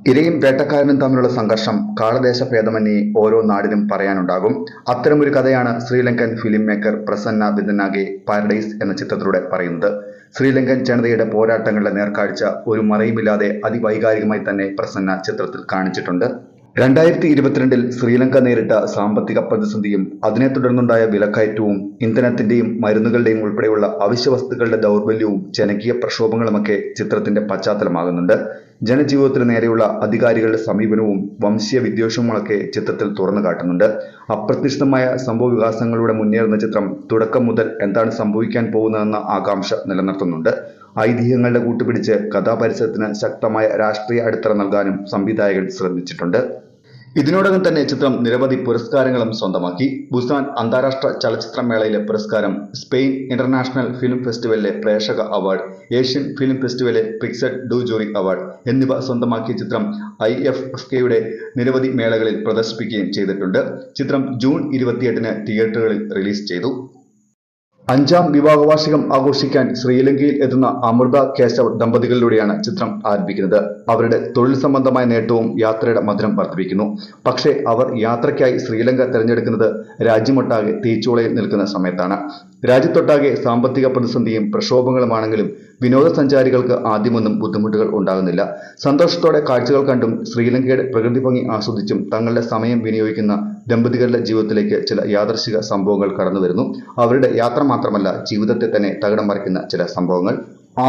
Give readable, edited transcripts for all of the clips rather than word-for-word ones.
ഇരയും വേട്ടക്കാരനും തമ്മിലുള്ള സംഘർഷം കാളദേശഭേദമന്യേ ഓരോ നാടിനും പറയാനുണ്ടാകും. അത്തരമൊരു കഥയാണ് Sri Lankan film maker Prasanna Vithanage paradise എന്ന ചിത്രത്തിലൂടെ പറയുന്നത്. ശ്രീലങ്കൻ ജനതയുടെ പോരാട്ടങ്ങളുടെ നേർക്കാഴ്ച ഒരു മറയുമില്ലാതെ അതിവൈകാരികമായി തന്നെ പ്രസന്ന ചിത്രത്തിൽ കാണിച്ചിട്ടുണ്ട്. 2022 ശ്രീലങ്ക നേരിട്ട സാമ്പത്തിക പ്രതിസന്ധിയും അതിനെ തുടർന്നുണ്ടായ വിലക്കയറ്റവും ഇന്ധനത്തിന്റെയും മരുന്നുകളുടെയും ഉൾപ്പെടെയുള്ള അവശ്യ വസ്തുക്കളുടെ ദൗർബല്യവും ജനകീയ പ്രക്ഷോഭങ്ങളുമൊക്കെ ചിത്രത്തിന്റെ പശ്ചാത്തലമാകുന്നുണ്ട്. ജനജീവിതത്തിന് നേരെയുള്ള അധികാരികളുടെ സമീപനവും വംശീയ വിദ്വേഷവുമൊക്കെ ചിത്രത്തിൽ തുറന്നു കാട്ടുന്നുണ്ട്. അപ്രതീക്ഷിതമായ സംഭവ വികാസങ്ങളിലൂടെ മുന്നേറുന്ന ചിത്രം തുടക്കം മുതൽ എന്താണ് സംഭവിക്കാൻ പോകുന്നതെന്ന ആകാംക്ഷ നിലനിർത്തുന്നുണ്ട്. ഐതിഹ്യങ്ങളുടെ കൂട്ടുപിടിച്ച് കഥാപരിസരത്തിന് ശക്തമായ രാഷ്ട്രീയ അടിത്തറ നൽകാനും സംവിധായകൻ ശ്രദ്ധിച്ചിട്ടുണ്ട്. ഇതിനോടകം തന്നെ ചിത്രം നിരവധി പുരസ്കാരങ്ങളും സ്വന്തമാക്കി. ബുസാൻ അന്താരാഷ്ട്ര ചലച്ചിത്രമേളയിലെ പുരസ്കാരം, സ്പെയിൻ ഇന്റർനാഷണൽ ഫിലിം ഫെസ്റ്റിവലിലെ പ്രേക്ഷക അവാർഡ്, ഏഷ്യൻ ഫിലിം ഫെസ്റ്റിവലിലെ പിക്സഡ് ഡു ജൂറി അവാർഡ് എന്നിവ സ്വന്തമാക്കിയ ചിത്രം IFFKയുടെ നിരവധി മേളകളിൽ പ്രദർശിപ്പിക്കുകയും ചെയ്തിട്ടുണ്ട്. ചിത്രം ജൂൺ 28-ന് തിയേറ്ററുകളിൽ റിലീസ് ചെയ്തു. 5ാം വിവാഹവാർഷികം ആഘോഷിക്കാൻ ശ്രീലങ്കയിൽ എത്തുന്ന അമൃത കേശവ് ദമ്പതികളിലൂടെയാണ് ചിത്രം ആരംഭിക്കുന്നത്. അവരുടെ തൊഴിൽ സംബന്ധമായ നേട്ടവും യാത്രയുടെ മധുരം വർദ്ധിപ്പിക്കുന്നു. പക്ഷേ അവർ യാത്രയ്ക്കായി ശ്രീലങ്ക തിരഞ്ഞെടുക്കുന്നത് രാജ്യമൊട്ടാകെ തീച്ചൂളയിൽ നിൽക്കുന്ന സമയത്താണ്. രാജ്യത്തൊട്ടാകെ സാമ്പത്തിക പ്രതിസന്ധിയും പ്രക്ഷോഭങ്ങളുമാണെങ്കിലും വിനോദസഞ്ചാരികൾക്ക് ആദ്യമൊന്നും ബുദ്ധിമുട്ടുകൾ ഉണ്ടാകുന്നില്ല. സന്തോഷത്തോടെ കാഴ്ചകൾ കണ്ടും ശ്രീലങ്കയുടെ പ്രകൃതി ഭംഗി ആസ്വദിച്ചും തങ്ങളുടെ സമയം വിനിയോഗിക്കുന്ന ദമ്പതികളുടെ ജീവിതത്തിലേക്ക് ചില യാദൃശ്ചിക സംഭവങ്ങൾ കടന്നുവരുന്നു. അവരുടെ യാത്ര മാത്രമല്ല, ജീവിതത്തെ തന്നെ തകിടം മറിക്കുന്ന ചില സംഭവങ്ങൾ.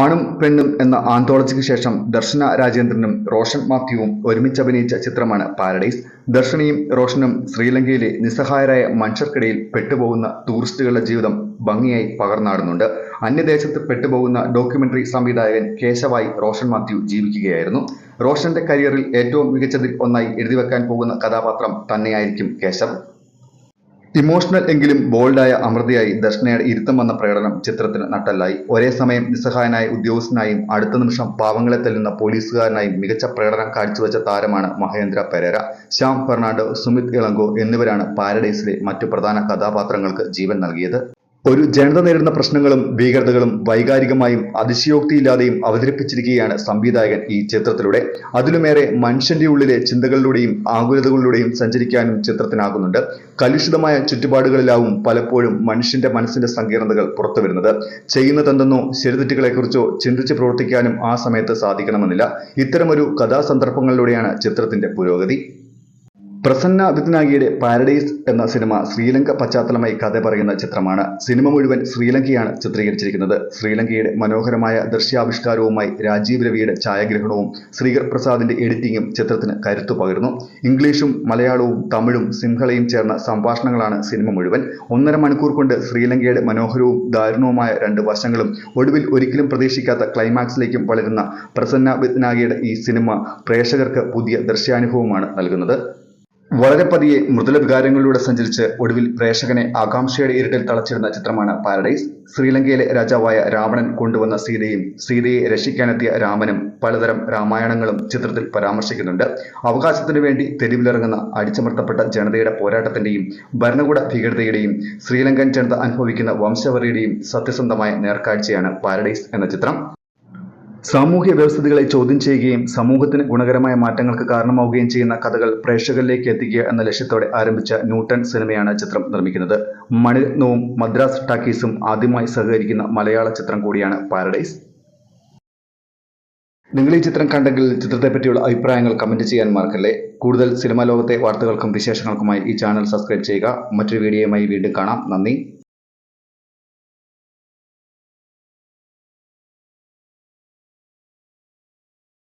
ആണും പെണ്ണും എന്ന ആന്തോളജിക്ക് ശേഷം ദർശന രാജേന്ദ്രനും റോഷൻ മാത്യുവും ഒരുമിച്ചഭിനയിച്ച ചിത്രമാണ് പാരഡൈസ്. ദർശനയും റോഷനും ശ്രീലങ്കയിലെ നിസ്സഹായരായ മനുഷ്യർക്കിടയിൽ പെട്ടുപോകുന്ന ടൂറിസ്റ്റുകളുടെ ജീവിതം ഭംഗിയായി പകർന്നാടുന്നുണ്ട്. അന്യദേശത്ത് പെട്ടുപോകുന്ന ഡോക്യുമെന്ററി സംവിധായകൻ കേശവായി റോഷൻ മാത്യു ജീവിക്കുകയായിരുന്നു. റോഷന്റെ കരിയറിൽ ഏറ്റവും മികച്ചതിൽ ഒന്നായി എഴുതിവെക്കാൻ പോകുന്ന കഥാപാത്രം തന്നെയായിരിക്കും കേശവ്. ഇമോഷണൽ എങ്കിലും ബോൾഡായ അമൃതയായി ദർശനയുടെ ഇരുത്തം വന്ന പ്രകടനം ചിത്രത്തിന് നട്ടെല്ലായി. ഒരേ സമയം നിസ്സഹായനായ ഉദ്യോഗസ്ഥനായും അടുത്ത നിമിഷം പാവങ്ങളെ തല്ലുന്ന പോലീസുകാരനായും മികച്ച പ്രകടനം കാഴ്ചവെച്ച താരമാണ് മഹേന്ദ്ര പെരേര. ശ്യാം ഫെർണാണ്ടോ, സുമിത് ഇളങ്കോ എന്നിവരാണ് പാരഡൈസിലെ മറ്റു പ്രധാന കഥാപാത്രങ്ങൾക്ക് ജീവൻ നൽകിയത്. ഒരു ജനത നേരിടുന്ന പ്രശ്നങ്ങളും ഭീകരതകളും വൈകാരികമായും അതിശയോക്തിയില്ലാതെയും അവതരിപ്പിച്ചിരിക്കുകയാണ് സംവിധായകൻ ഈ ചിത്രത്തിലൂടെ. അതിലുമേറെ മനുഷ്യന്റെ ഉള്ളിലെ ചിന്തകളിലൂടെയും ആകുലതകളിലൂടെയും സഞ്ചരിക്കാനും ചിത്രത്തിനാകുന്നുണ്ട്. കലുഷിതമായ ചുറ്റുപാടുകളിലാവും പലപ്പോഴും മനുഷ്യന്റെ മനസ്സിന്റെ സങ്കീർണതകൾ പുറത്തുവരുന്നത്. ചെയ്യുന്നതെന്തെന്നോ ശരിതെറ്റുകളെക്കുറിച്ചോ ചിന്തിച്ച് പ്രവർത്തിക്കാനും ആ സമയത്ത് സാധിക്കണമെന്നില്ല. ഇത്തരമൊരു കഥാസന്ദർഭങ്ങളിലൂടെയാണ് ചിത്രത്തിന്റെ പുരോഗതി. പ്രസന്ന വിതനാകിയുടെ പാരഡൈസ് എന്ന സിനിമ ശ്രീലങ്ക പശ്ചാത്തലമായി കഥ പറയുന്ന ചിത്രമാണ്. സിനിമ മുഴുവൻ ശ്രീലങ്കയാണ് ചിത്രീകരിച്ചിരിക്കുന്നത്. ശ്രീലങ്കയുടെ മനോഹരമായ ദൃശ്യാവിഷ്കാരവുമായി രാജീവ് രവിയുടെ ഛായാഗ്രഹണവും ശ്രീകർ പ്രസാദിന്റെ എഡിറ്റിംഗും ചിത്രത്തിന് കരുത്തു പകരുന്നു. ഇംഗ്ലീഷും മലയാളവും തമിഴും സിംഹളയും ചേർന്ന സംഭാഷണങ്ങളാണ് സിനിമ മുഴുവൻ. 1.5 മണിക്കൂർ കൊണ്ട് ശ്രീലങ്കയുടെ മനോഹരവും ദാരുണവുമായ 2 വശങ്ങളും ഒടുവിൽ ഒരിക്കലും പ്രതീക്ഷിക്കാത്ത ക്ലൈമാക്സിലേക്കും വളരുന്ന പ്രസന്ന വിതനാകിയുടെ ഈ സിനിമ പ്രേക്ഷകർക്ക് പുതിയ ദൃശ്യാനുഭവമാണ് നൽകുന്നത്. വളരെ പതിയെ മൃദുല വികാരങ്ങളിലൂടെ സഞ്ചരിച്ച് ഒടുവിൽ പ്രേക്ഷകനെ ആകാംക്ഷയുടെ ഇരുട്ടിൽ തളച്ചിടുന്ന ചിത്രമാണ് പാരഡൈസ്. ശ്രീലങ്കയിലെ രാജാവായ രാവണൻ കൊണ്ടുവന്ന സീതയും സീതയെ രക്ഷിക്കാനെത്തിയ രാമനും പലതരം രാമായണങ്ങളും ചിത്രത്തിൽ പരാമർശിക്കുന്നുണ്ട്. അവകാശത്തിനു വേണ്ടി തെരുവിലിറങ്ങുന്ന അടിച്ചമർത്തപ്പെട്ട ജനതയുടെ പോരാട്ടത്തിന്റെയും ഭരണകൂട ഭീകരതയുടെയും ശ്രീലങ്കൻ ജനത അനുഭവിക്കുന്ന വംശവെറിയുടെയും സത്യസന്ധമായ നേർക്കാഴ്ചയാണ് പാരഡൈസ് എന്ന ചിത്രം. സാമൂഹ്യ വ്യവസ്ഥിതികളെ ചോദ്യം ചെയ്യുകയും സമൂഹത്തിന് ഗുണകരമായ മാറ്റങ്ങൾക്ക് കാരണമാവുകയും ചെയ്യുന്ന കഥകൾ പ്രേക്ഷകരിലേക്ക് എത്തിക്കുക എന്ന ലക്ഷ്യത്തോടെ ആരംഭിച്ച ന്യൂട്ടൺ സിനിമയാണ് ചിത്രം നിർമ്മിക്കുന്നത്. മണിരത്നവും മദ്രാസ് ടാക്കീസും ആദ്യമായി സഹകരിക്കുന്ന മലയാള ചിത്രം കൂടിയാണ് പാരഡൈസ്. നിങ്ങൾ ഈ ചിത്രം കണ്ടെങ്കിൽ ചിത്രത്തെപ്പറ്റിയുള്ള അഭിപ്രായങ്ങൾ കമന്റ് ചെയ്യാൻ മറക്കല്ലേ. കൂടുതൽ സിനിമാ ലോകത്തെ വാർത്തകൾക്കും വിശേഷങ്ങൾക്കുമായി ഈ ചാനൽ സബ്സ്ക്രൈബ് ചെയ്യുക. മറ്റൊരു വീഡിയോയുമായി വീണ്ടും കാണാം. നന്ദി.